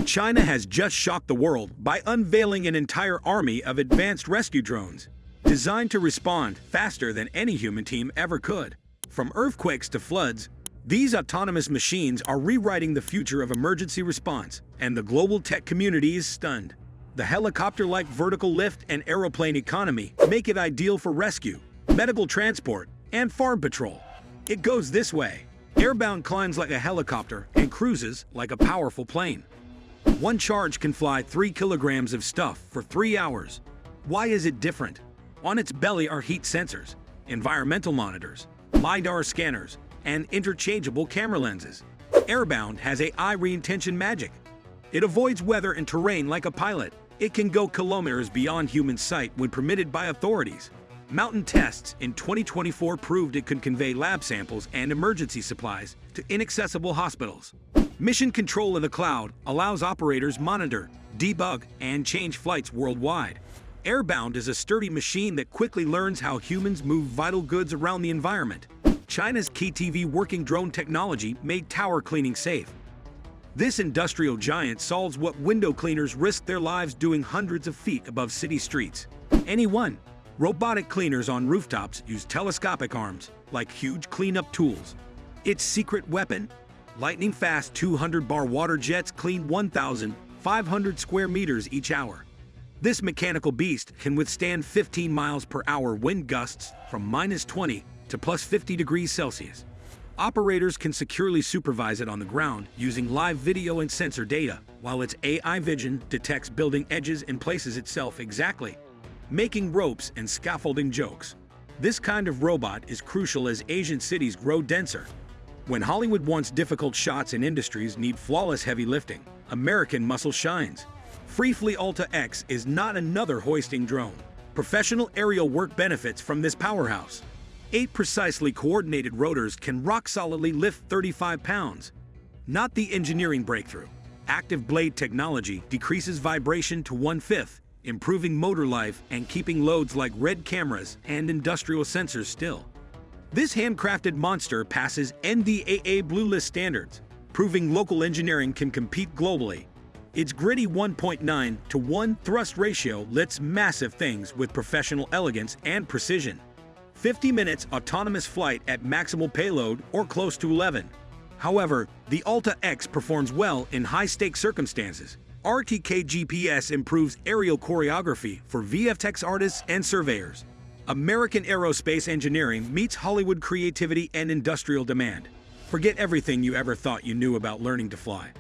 China has just shocked the world by unveiling an entire army of advanced rescue drones, designed to respond faster than any human team ever could. From earthquakes to floods, these autonomous machines are rewriting the future of emergency response, and the global tech community is stunned. The helicopter-like vertical lift and aeroplane economy make it ideal for rescue, medical transport, and farm patrol. It goes this way. Airbound climbs like a helicopter and cruises like a powerful plane. One charge can fly 3 kilograms of stuff for 3 hours. Why is it different? On its belly are heat sensors, environmental monitors, LiDAR scanners, and interchangeable camera lenses. Airbound has AI reintention magic. It avoids weather and terrain like a pilot. It can go kilometers beyond human sight when permitted by authorities. Mountain tests in 2024 proved it could convey lab samples and emergency supplies to inaccessible hospitals. Mission control in the cloud allows operators monitor, debug, and change flights worldwide. Airbound is a sturdy machine that quickly learns how humans move vital goods around the environment. China's KTV working drone technology made tower cleaning safe. This industrial giant solves what window cleaners risk their lives doing hundreds of feet above city streets. Robotic cleaners on rooftops use telescopic arms, like huge cleanup tools. Its secret weapon? Lightning-fast 200-bar water jets clean 1,500 square meters each hour. This mechanical beast can withstand 15 miles per hour wind gusts from -20 to +50 degrees Celsius. Operators can securely supervise it on the ground using live video and sensor data, while its AI vision detects building edges and places itself exactly, making ropes and scaffolding jokes. This kind of robot is crucial as Asian cities grow denser. When Hollywood wants difficult shots and industries need flawless heavy lifting, American muscle shines. Freefly Alta X is not another hoisting drone. Professional aerial work benefits from this powerhouse. 8 precisely coordinated rotors can rock-solidly lift 35 pounds. Not the engineering breakthrough. Active blade technology decreases vibration to 1/5, improving motor life and keeping loads like red cameras and industrial sensors still. This handcrafted monster passes NDAA Blue List standards, proving local engineering can compete globally. Its gritty 1.9-to-1 thrust ratio lifts massive things with professional elegance and precision. 50 minutes autonomous flight at maximal payload or close to 11. However, the Alta X performs well in high-stakes circumstances. RTK GPS improves aerial choreography for VFX artists and surveyors. American aerospace engineering meets Hollywood creativity and industrial demand. Forget everything you ever thought you knew about learning to fly.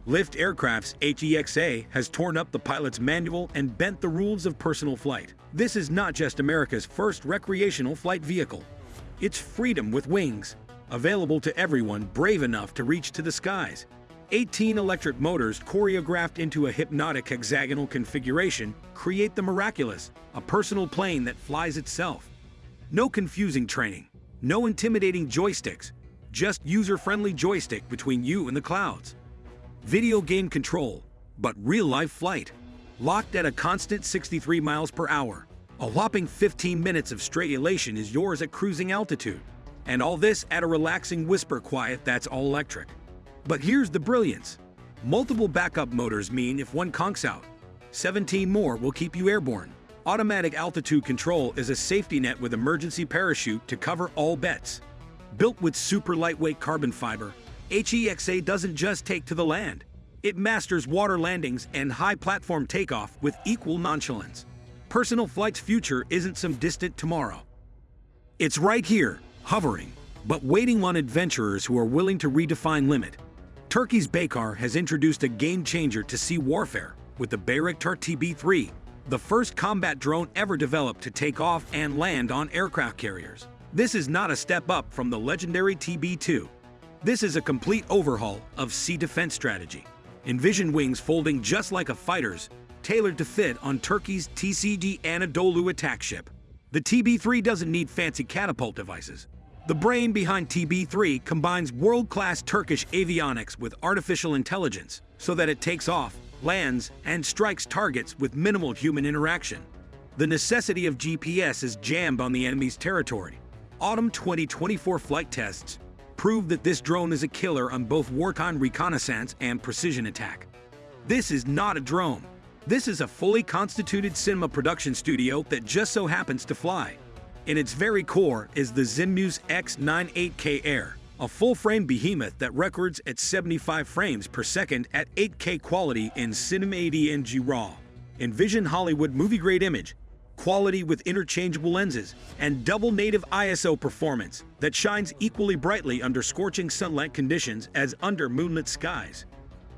Lift Aircraft's HEXA has torn up the pilot's manual and bent the rules of personal flight. This is not just America's first recreational flight vehicle. It's freedom with wings, available to everyone brave enough to reach to the skies. 18 electric motors choreographed into a hypnotic hexagonal configuration create the miraculous, a personal plane that flies itself. No confusing training, no intimidating joysticks, just user-friendly joystick between you and the clouds. Video game control, but real-life flight. Locked at a constant 63 miles per hour. A whopping 15 minutes of straight elation is yours at cruising altitude. And all this at a relaxing whisper quiet that's all electric. But here's the brilliance. Multiple backup motors mean if one conks out, 17 more will keep you airborne. Automatic altitude control is a safety net with emergency parachute to cover all bets. Built with super lightweight carbon fiber, HEXA doesn't just take to the land. It masters water landings and high platform takeoff with equal nonchalance. Personal flight's future isn't some distant tomorrow. It's right here, hovering, but waiting on adventurers who are willing to redefine limit. Turkey's Baykar has introduced a game-changer to sea warfare with the Bayraktar TB3, the first combat drone ever developed to take off and land on aircraft carriers. This is not a step up from the legendary TB2. This is a complete overhaul of sea defense strategy. Envision wings folding just like a fighter's, tailored to fit on Turkey's TCG Anadolu attack ship. The TB3 doesn't need fancy catapult devices. The brain behind TB3 combines world-class Turkish avionics with artificial intelligence so that it takes off, lands, and strikes targets with minimal human interaction. The necessity of GPS is jammed on the enemy's territory. Autumn 2024 flight tests prove that this drone is a killer on both wartime reconnaissance and precision attack. This is not a drone. This is a fully constituted cinema production studio that just so happens to fly. In its very core is the Zenmuse X98K Air, a full-frame behemoth that records at 75 frames per second at 8K quality in Cinema 80NG RAW. Envision Hollywood movie-grade image, quality with interchangeable lenses, and double native ISO performance that shines equally brightly under scorching sunlight conditions as under moonlit skies.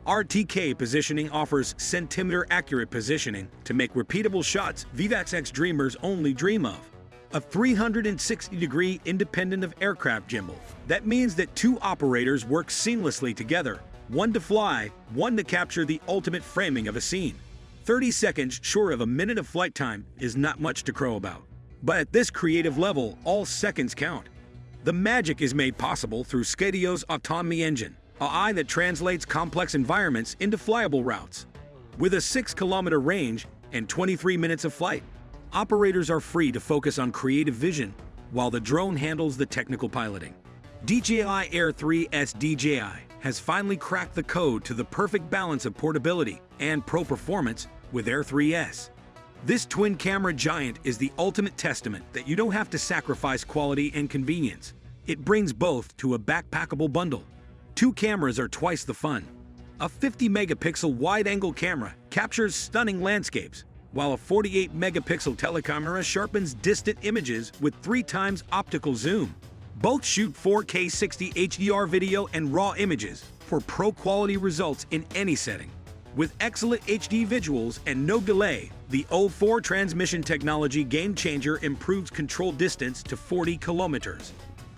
RTK positioning offers centimeter-accurate positioning to make repeatable shots VivaxX dreamers only dream of. A 360-degree independent of aircraft gimbal. That means that two operators work seamlessly together, one to fly, one to capture the ultimate framing of a scene. 30 seconds short of a minute of flight time is not much to crow about. But at this creative level, all seconds count. The magic is made possible through Skydio's autonomy engine, AI that translates complex environments into flyable routes. With a 6-kilometer range and 23 minutes of flight, operators are free to focus on creative vision while the drone handles the technical piloting. DJI Air 3's DJI has finally cracked the code to the perfect balance of portability and pro performance with Air 3s. This twin-camera giant is the ultimate testament that you don't have to sacrifice quality and convenience. It brings both to a backpackable bundle. Two cameras are twice the fun. A 50-megapixel wide-angle camera captures stunning landscapes, while a 48-megapixel telecamera sharpens distant images with 3 times optical zoom. Both shoot 4K 60 HDR video and RAW images for pro-quality results in any setting. With excellent HD visuals and no delay, the O4 transmission technology game-changer improves control distance to 40 kilometers.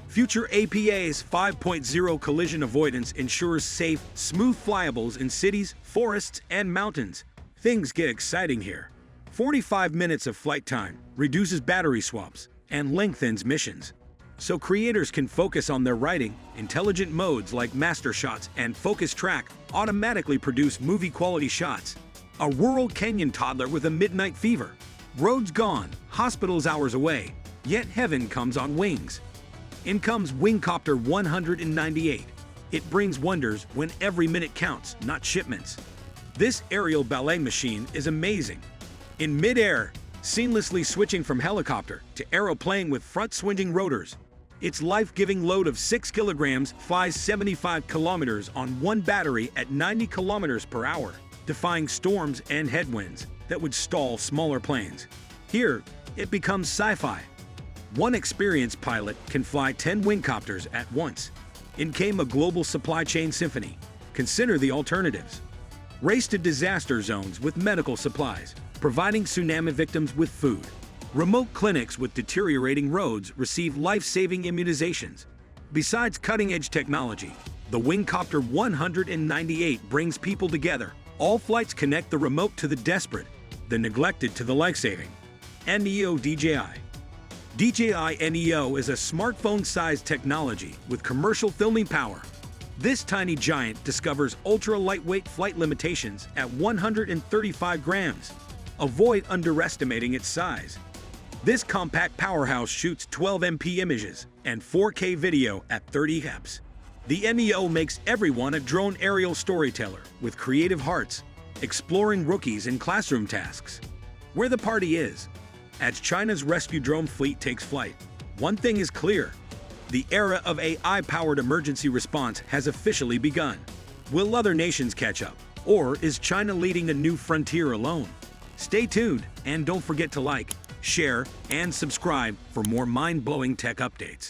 Future APA's 5.0 collision avoidance ensures safe, smooth flyables in cities, forests, and mountains. Things get exciting here. 45 minutes of flight time reduces battery swaps and lengthens missions, so creators can focus on their writing. Intelligent modes like Master Shots and Focus Track automatically produce movie-quality shots. A rural Kenyan toddler with a midnight fever. Roads gone, hospitals hours away, yet heaven comes on wings. In comes Wingcopter 198. It brings wonders when every minute counts, not shipments. This aerial ballet machine is amazing. In mid-air, seamlessly switching from helicopter to aeroplane with front-swinging rotors. Its life-giving load of 6 kilograms flies 75 kilometers on one battery at 90 kilometers per hour, defying storms and headwinds that would stall smaller planes. Here, it becomes sci-fi. One experienced pilot can fly 10 wingcopters at once. In came a global supply chain symphony. Consider the alternatives. Race to disaster zones with medical supplies, providing tsunami victims with food. Remote clinics with deteriorating roads receive life-saving immunizations. Besides cutting-edge technology, the Wingcopter 198 brings people together. All flights connect the remote to the desperate, the neglected to the life-saving. NEO DJI. DJI NEO is a smartphone-sized technology with commercial filming power. This tiny giant discovers ultra-lightweight flight limitations at 135 grams. Avoid underestimating its size. This compact powerhouse shoots 12 MP images and 4K video at 30 Hz. The NEO makes everyone a drone aerial storyteller with creative hearts, exploring rookies in classroom tasks. Where the party is, as China's rescue drone fleet takes flight, one thing is clear. The era of AI-powered emergency response has officially begun. Will other nations catch up, or is China leading a new frontier alone? Stay tuned, and don't forget to like, share, and subscribe for more mind-blowing tech updates.